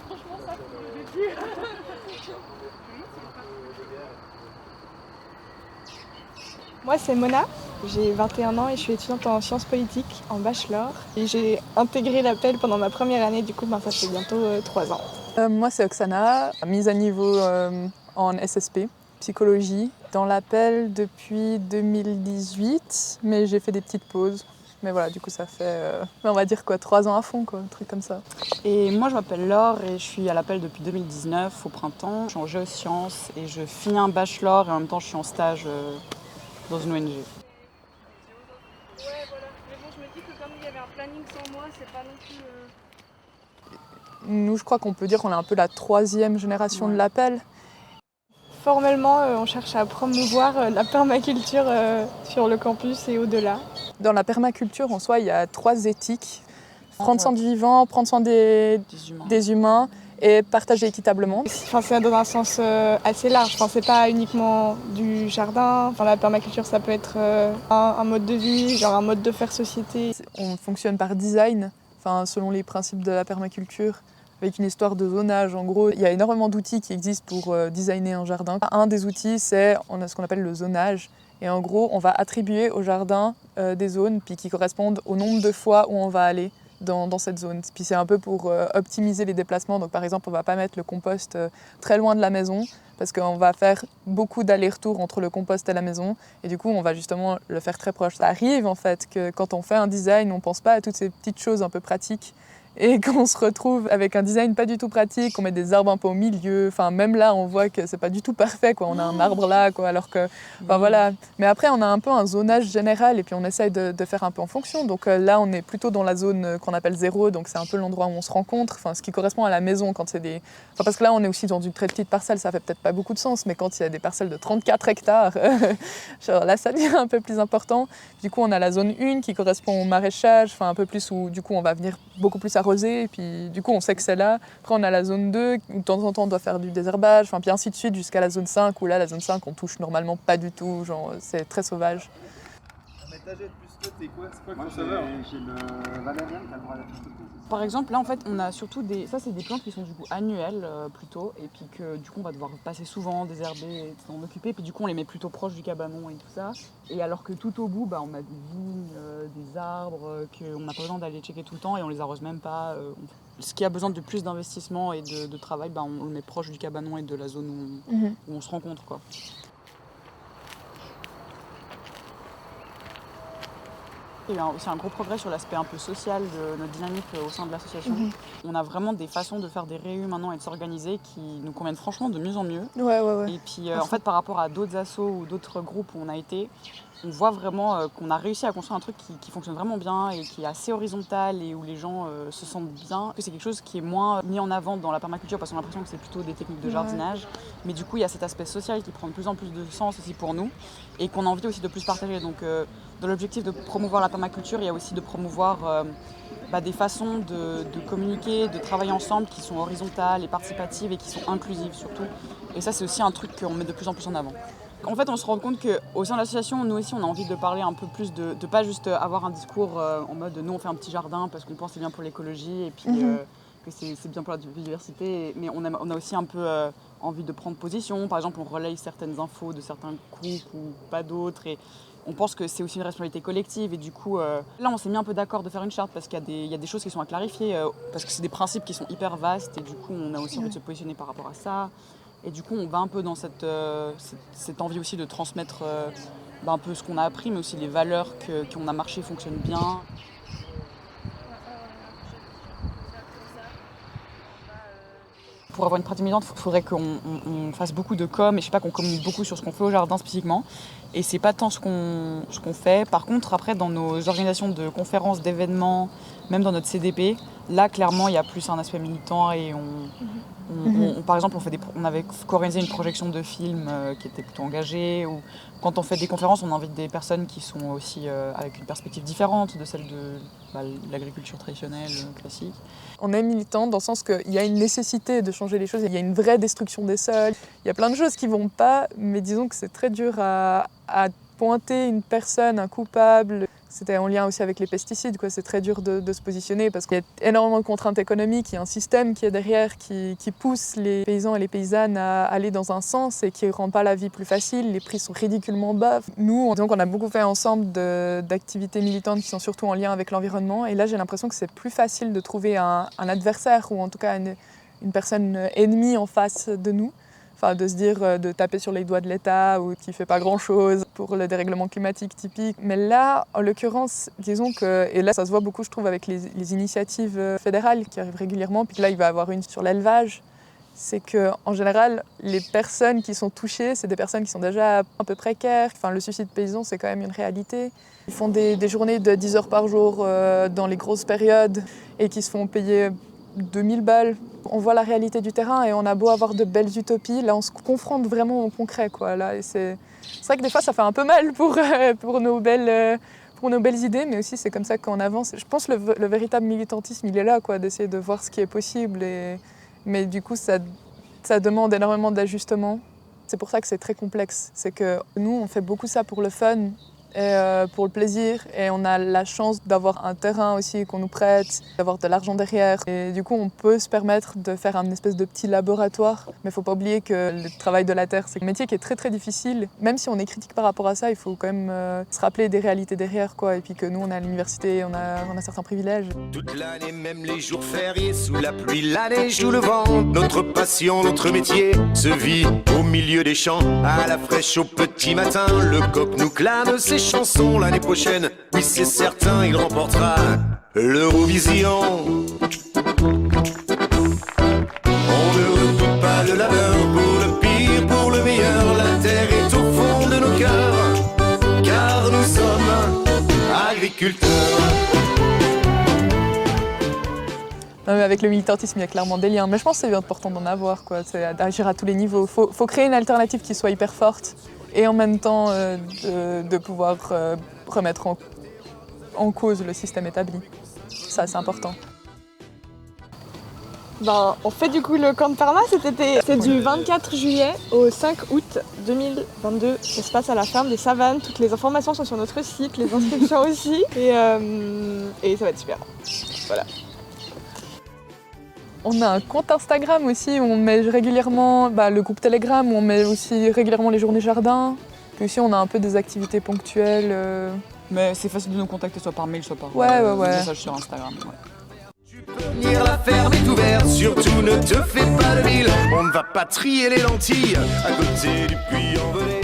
Franchement, ça coule le cul. Moi, c'est Mona, j'ai 21 ans et je suis étudiante en sciences politiques, en bachelor. Et j'ai intégré l'appel pendant ma première année, du coup, ça fait bientôt 3 ans. Moi, c'est Oksana, mise à niveau en SSP, psychologie, dans l'appel depuis 2018, mais j'ai fait des petites pauses. Mais voilà, du coup, ça fait, on va dire 3 ans à fond, un truc comme ça. Et moi, je m'appelle Laure et je suis à l'appel depuis 2019, au printemps. Je suis en géosciences et je finis un bachelor et en même temps, je suis en stage dans une ONG. Ouais, voilà. Mais bon, je me dis que comme il y avait un planning sans moi, c'est pas non plus... Nous, je crois qu'on peut dire qu'on est un peu la 3e génération de l'appel. Formellement, on cherche à promouvoir la permaculture sur le campus et au-delà. Dans la permaculture, en soi, il y a 3 éthiques. Prendre soin du vivant, prendre soin des humains et partager équitablement. C'est dans un sens assez large. C'est pas uniquement du jardin. La permaculture, ça peut être un mode de vie, genre un mode de faire société. On fonctionne par design, selon les principes de la permaculture, avec une histoire de zonage. En gros, il y a énormément d'outils qui existent pour designer un jardin. Un des outils, c'est ce qu'on appelle le zonage. Et en gros, on va attribuer au jardin des zones puis qui correspondent au nombre de fois où on va aller dans cette zone. Puis c'est un peu pour optimiser les déplacements. Donc par exemple, on ne va pas mettre le compost très loin de la maison parce qu'on va faire beaucoup d'allers-retours entre le compost et la maison. Et du coup, on va justement le faire très proche. Ça arrive en fait que quand on fait un design, on ne pense pas à toutes ces petites choses un peu pratiques. Et qu'on se retrouve avec un design pas du tout pratique, on met des arbres un peu au milieu, même là on voit que c'est pas du tout parfait, on a un arbre là, alors que, voilà. Mais après on a un peu un zonage général et puis on essaye de faire un peu en fonction. Donc là on est plutôt dans la zone qu'on appelle 0, donc c'est un peu l'endroit où on se rencontre, ce qui correspond à la maison quand c'est des... parce que là on est aussi dans une très petite parcelle, ça fait peut-être pas beaucoup de sens, mais quand il y a des parcelles de 34 hectares, là ça devient un peu plus important. Du coup on a la zone 1 qui correspond au maraîchage, un peu plus où du coup on va venir beaucoup plus arrosé, et puis du coup on sait que c'est là. Après on a la zone 2 où de temps en temps on doit faire du désherbage, puis ainsi de suite jusqu'à la zone 5 où là la zone 5 on touche normalement pas du tout, c'est très sauvage. Mais ta jette plus que t'es quoi? C'est quoi que j'ai le valériane qui a le droit à la plus. Par exemple, là en fait, on a surtout ça c'est des plantes qui sont du coup annuelles plutôt, et puis que du coup on va devoir passer souvent, désherber, s'en occuper, puis du coup on les met plutôt proches du cabanon et tout ça. Et alors que tout au bout, on a des vignes, des arbres, qu'on n'a pas besoin d'aller checker tout le temps et on les arrose même pas. Ce qui a besoin de plus d'investissement et de travail, on le met proche du cabanon et de la zone où on se rencontre, quoi. Il y a aussi un gros progrès sur l'aspect un peu social de notre dynamique au sein de l'association. On a vraiment des façons de faire des réunions maintenant et de s'organiser qui nous conviennent franchement de mieux en mieux. Ouais. Et puis en fait par rapport à d'autres assos ou d'autres groupes où on a été, on voit vraiment qu'on a réussi à construire un truc qui fonctionne vraiment bien et qui est assez horizontal et où les gens se sentent bien. C'est quelque chose qui est moins mis en avant dans la permaculture parce qu'on a l'impression que c'est plutôt des techniques de jardinage. Mais du coup, il y a cet aspect social qui prend de plus en plus de sens aussi pour nous et qu'on a envie aussi de plus partager. Donc dans l'objectif de promouvoir la permaculture, il y a aussi de promouvoir des façons de communiquer, de travailler ensemble qui sont horizontales et participatives et qui sont inclusives surtout. Et ça, c'est aussi un truc qu'on met de plus en plus en avant. En fait, on se rend compte qu'au sein de l'association, nous aussi, on a envie de parler un peu plus de pas juste avoir un discours en mode nous, on fait un petit jardin parce qu'on pense que c'est bien pour l'écologie et puis que c'est bien pour la biodiversité. Mais on a aussi un peu envie de prendre position. Par exemple, on relaye certaines infos de certains groupes ou pas d'autres. Et on pense que c'est aussi une responsabilité collective. Et du coup, là, on s'est mis un peu d'accord de faire une charte parce qu'il y a des choses qui sont à clarifier, parce que c'est des principes qui sont hyper vastes. Et du coup, on a aussi envie de se positionner par rapport à ça. Et du coup, on va un peu dans cette envie aussi de transmettre un peu ce qu'on a appris, mais aussi les valeurs qu'on a marché fonctionnent bien. Pour avoir une pratique militante, il faudrait qu'on fasse beaucoup de com et qu'on communique beaucoup sur ce qu'on fait au jardin spécifiquement. Et c'est pas tant ce qu'on fait. Par contre, après, dans nos organisations de conférences, d'événements, même dans notre CDP, là, clairement, il y a plus un aspect militant et par exemple, on avait co-organisé une projection de films qui était plutôt engagée. Ou quand on fait des conférences, on invite des personnes qui sont aussi avec une perspective différente de celle de l'agriculture traditionnelle, classique. On est militant dans le sens qu'il y a une nécessité de changer les choses, il y a une vraie destruction des sols, il y a plein de choses qui ne vont pas, mais disons que c'est très dur à pointer une personne, un coupable. C'était en lien aussi avec les pesticides, quoi. C'est très dur de se positionner parce qu'il y a énormément de contraintes économiques, il y a un système qui est derrière qui pousse les paysans et les paysannes à aller dans un sens et qui ne rend pas la vie plus facile. Les prix sont ridiculement bas. Nous, donc, on a beaucoup fait ensemble d'activités militantes qui sont surtout en lien avec l'environnement. Et là, j'ai l'impression que c'est plus facile de trouver un adversaire ou en tout cas une personne ennemie en face de nous. Enfin, de se dire de taper sur les doigts de l'État ou qui ne fait pas grand-chose pour le dérèglement climatique typique. Mais là, en l'occurrence, disons que, et là ça se voit beaucoup je trouve avec les initiatives fédérales qui arrivent régulièrement, puis là il va y avoir une sur l'élevage, c'est qu'en général, les personnes qui sont touchées, c'est des personnes qui sont déjà un peu précaires. Enfin, le suicide paysan, c'est quand même une réalité. Ils font des journées de 10 heures par jour dans les grosses périodes et qui se font payer 2000 balles. On voit la réalité du terrain et on a beau avoir de belles utopies, là on se confronte vraiment au concret, quoi. Là, et c'est vrai que des fois ça fait un peu mal pour nos belles idées, mais aussi c'est comme ça qu'on avance. Je pense que le véritable militantisme il est là, quoi, d'essayer de voir ce qui est possible. Mais du coup ça demande énormément d'ajustements. C'est pour ça que c'est très complexe. C'est que nous on fait beaucoup ça pour le fun et pour le plaisir, et on a la chance d'avoir un terrain aussi qu'on nous prête, d'avoir de l'argent derrière, et du coup on peut se permettre de faire un espèce de petit laboratoire. Mais il ne faut pas oublier que le travail de la terre c'est un métier qui est très très difficile. Même si on est critique par rapport à ça, il faut quand même se rappeler des réalités derrière, quoi. Et puis que nous on est à l'université, on a certains privilèges. Toute l'année, même les jours fériés, sous la pluie, la neige ou le vent, notre passion, notre métier se vit au milieu des champs, à la fraîche au petit matin. Le coq nous clame ses chansons l'année prochaine. Oui, c'est certain, il remportera l'Eurovision. On ne redoute pas le labeur, pour le pire, pour le meilleur. La terre est au fond de nos cœurs, car nous sommes agriculteurs. Non, mais avec le militantisme, il y a clairement des liens. Mais je pense que c'est important d'en avoir, quoi. C'est d'agir à tous les niveaux. Faut créer une alternative qui soit hyper forte et en même temps de pouvoir remettre en cause le système établi. Ça, c'est important. On fait du coup le camp de Parma cet été. C'est du 24 juillet au 5 août 2022. Ça se passe à la ferme des Savanes. Toutes les informations sont sur notre site, les inscriptions aussi. Et ça va être super. Voilà. On a un compte Instagram aussi où on met régulièrement le groupe Telegram, où on met aussi régulièrement les journées jardin. Puis aussi on a un peu des activités ponctuelles. Mais c'est facile de nous contacter soit par mail, soit par message sur Instagram. Ouais. Tu peux venir, la ferme est ouverte, surtout ne te fais pas de mille. On ne va pas trier les lentilles à côté du puits en velay.